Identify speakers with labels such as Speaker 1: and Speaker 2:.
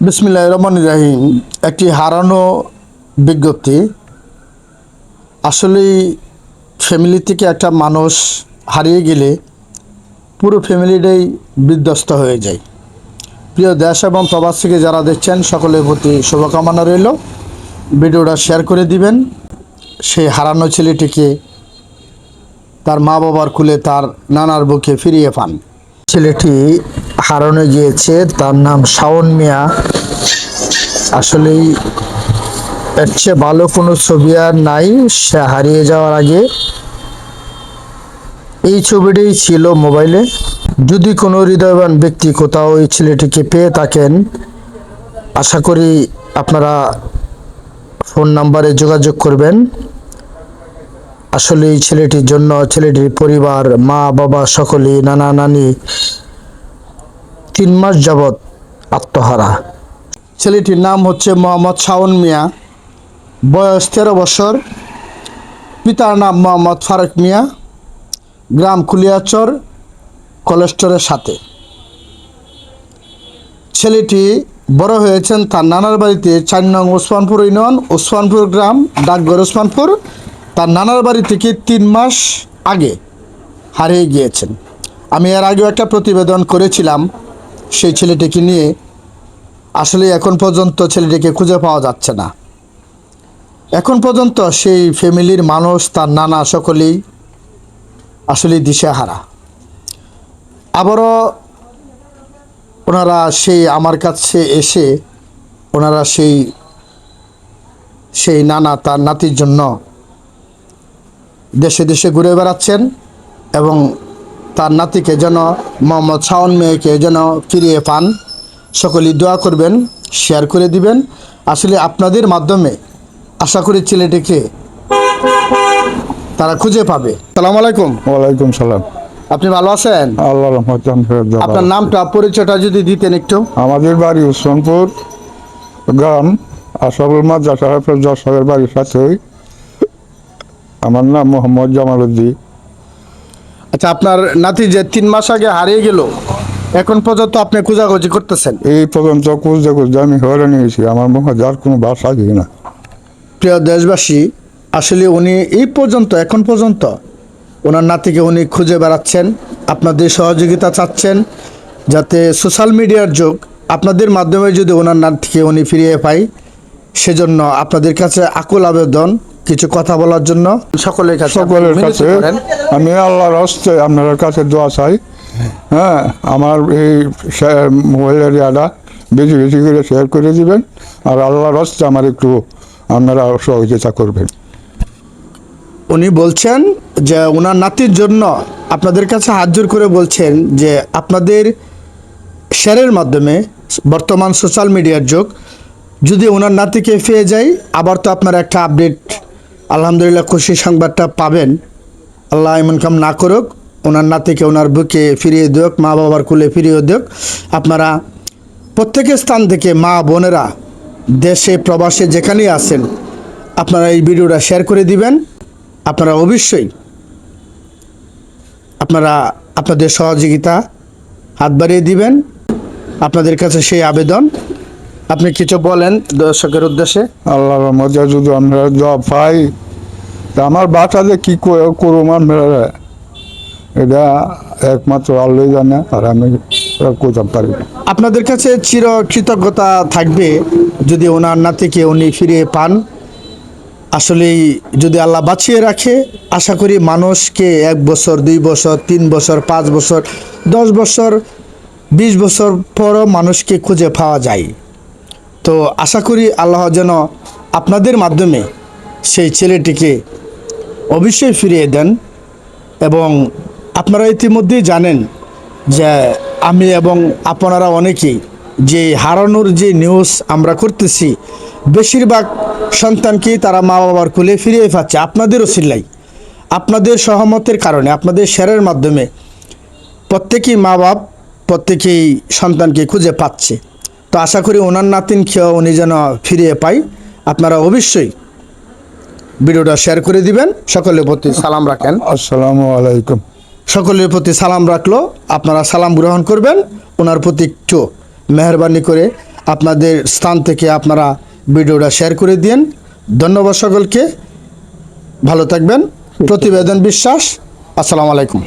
Speaker 1: বিসমিল্লাহির রহমানির রহিম। একটি হারানো বিজ্ঞপ্তি। আসলেই ফ্যামিলি থেকে একটা মানুষ হারিয়ে গেলে পুরো ফ্যামিলিটাই বিধ্বস্ত হয়ে যায়। প্রিয় দেশ এবং প্রবাস থেকে যারা দেখছেন সকলের প্রতি শুভকামনা রইল। ভিডিওটা শেয়ার করে দিবেন। সেই হারানো ছেলেটিকে তার মা বাবার কুলে তার নানার বুকে ফিরিয়ে পান। ছেলেটি হারানো গিয়েছে, তার নাম শাওন মিয়া। আসলেই এর চেয়ে ভালো কোনো ছবি আর নাই। সে হারিয়ে যাওয়ার আগে এই ছবিটাই ছিল মোবাইলে। যদি কোনো হৃদয়বান ব্যক্তি কোথাও এই ছেলেটিকে পেয়ে থাকেন, আশা করি আপনারা ফোন নাম্বারে যোগাযোগ করবেন। আসলে এই ছেলেটির জন্য ছেলেটির পরিবার, মা বাবা সকলেই, নানা নানি 3 মাস যাবৎ আত্মহারা। ছেলেটির নাম হচ্ছে মোহাম্মদ শাওন মিয়া, বয়স 13 বছর। পিতার নাম মোহাম্মদ ফারুক মিয়া, গ্রাম কুলিয়াচর, কলেস্টরের সাথে। ছেলেটি বড় হয়েছেন তার নানার বাড়িতে 4 নং ওসমানপুর ইউনিয়ন, ওসমানপুর গ্রাম, ডাকঘর ওসমানপুর। তার নানার বাড়ি থেকে 3 মাস আগে হারিয়ে গিয়েছেন। আমি এর আগেও একটা প্রতিবেদন করেছিলাম সেই ছেলেটিকে নিয়ে। আসলে এখন পর্যন্ত ছেলেটিকে খুঁজে পাওয়া যাচ্ছে না। এখন পর্যন্ত সেই ফ্যামিলির মানুষ, তার নানা সকলেই আসলে দিশেহারা। আবারও ওনারা সেই আমার কাছে এসে ওনারা সেই নানা তার নাতির জন্য দেশে দেশে ঘুরে বেড়াচ্ছেন এবং তার নাতিকে যেন, মোহাম্মদ শাওন মিয়াকে যেন ফিরিয়ে পান। সকলেই দোয়া করবেন, শেয়ার করে দিবেন। আসলে আপনাদের মাধ্যমে আশা করি ছেলেটিকে তারা খুঁজে পাবে। সালাম আলাইকুম।
Speaker 2: ওয়ালাইকুম সালাম।
Speaker 1: আপনি ভালো আছেন?
Speaker 2: আল্লাহর রহমতে
Speaker 1: আপনার নামটা, পরিচয়টা যদি দিতেন একটু।
Speaker 2: আমাদের বাড়ি ওসমানপুর গ্রাম, আশরাফুল মাদ্রাসা হাফেজ সাহেবের বাড়ির সাথেই। আমার নাম মোহাম্মদ জামাল উদ্দিন।
Speaker 1: আচ্ছা, আপনার নাতি যে 3 মাস আগে হারিয়ে গেল, এখন পর্যন্ত আপনি খোঁজাখুঁজি করতেছেন?
Speaker 2: এই পর্যন্ত খুঁজতে খুঁজতে আমি হয়রানি হয়েছি। আমার মুখে যার কোনো ভাষা কি না।
Speaker 1: প্রিয় দেশবাসী, আসলে উনি এই পর্যন্ত, এখন পর্যন্ত ওনার নাতিকে উনি খুঁজে বেড়াচ্ছেন। আপনাদের সহযোগিতা চাচ্ছেন যাতে সোশ্যাল মিডিয়ার যুগ, আপনাদের মাধ্যমে যদি ওনার নাতিকে উনি ফিরিয়ে পাই, সেজন্য আপনাদের কাছে আকুল আবেদন কিছু কথা বলার জন্য। সকলের কাছে
Speaker 2: আমি আল্লাহর হস্তে আপনার কাছে দোয়া চাই। হ্যাঁ, আমার এই মোবাইল এরিয়াটা বেশি বেশি করে শেয়ার করে দিবেন। আর আল্লাহর হস্তে আমার একটু আপনারা সহযোগিতা করবেন।
Speaker 1: উনি বলছেন যে ওনার নাতির জন্য আপনাদের কাছে হাত জোর করে বলছেন যে আপনাদের শেয়ারের মাধ্যমে, বর্তমান সোশ্যাল মিডিয়ার যুগ, যদি ওনার নাতিকে পেয়ে যায়, আবার তো আপনার একটা আপডেট, আলহামদুলিল্লাহ খুশি সংবাদটা পাবেন। আল্লাহ এমন কাম না করুক, ওনার নাতিকে ওনার বুকে ফিরিয়ে দিক, মা বাবার কুলে ফিরিয়ে দিক। আপনারা প্রত্যেকের স্থান থেকে, মা বোনেরা দেশে প্রবাসে যেখানেই আছেন, আপনারা এই ভিডিওটা শেয়ার করে দিবেন। আপনারা অবশ্যই আপনাদের সহযোগিতা হাত বাড়িয়ে দিবেন। আপনাদের কাছে সেই আবেদন। আপনি কিছু বলেন দর্শকের উদ্দেশ্যে।
Speaker 2: আল্লাহর রহমতে যদি আমরা জব পাই, তা আমার বাচ্চাদের কী করুম আমরা, এটা একমাত্র আল্লাহই জানে, আর আমি করতে পারি না।
Speaker 1: আপনাদের কাছে চির কৃতজ্ঞতা থাকবে যদি ওনার নাতিকে উনি ফিরিয়ে পান। আসলেই যদি আল্লাহ বাঁচিয়ে রাখে, আশা করি মানুষকে 1 বছর, 2 বছর, 3 বছর, 5 বছর, 10 বছর, 20 বছর পরও মানুষকে খুঁজে পাওয়া যায়। তো আশা করি আল্লাহ যেন আপনাদের মাধ্যমে সেই ছেলেটিকে অবশ্যই ফিরিয়ে দেন। এবং আপনারা ইতিমধ্যেই জানেন যে আমি এবং আপনারা অনেকেই যে হারানোর যে নিউজ আমরা করতেছি, বেশিরভাগ সন্তানকেই তারা মা বাবার কোলে ফিরিয়ে পাচ্ছে। আপনাদেরও সিল্লাই, আপনাদের সহমতের কারণে, আপনাদের শেয়ারের মাধ্যমে প্রত্যেকেই মা বাপ, প্রত্যেকেই সন্তানকে খুঁজে পাচ্ছে। তো আশা করি ওনার নাতিনকেও উনি যেন ফিরিয়ে পাই। আপনারা অবশ্যই ভিডিওটা শেয়ার করে দিবেন। সকলের প্রতি সালাম রাখেন।
Speaker 2: আসসালামু আলাইকুম।
Speaker 1: সকলের প্রতি সালাম রাখলো, আপনারা সালাম গ্রহণ করবেন। ওনার প্রতি একটু মেহরবানি করে আপনাদের স্থান থেকে আপনারা ভিডিওটা শেয়ার করে দিন। ধন্যবাদ সকলকে, ভালো থাকবেন। প্রতিবেদন বিশ্বাস, আসসালামু আলাইকুম।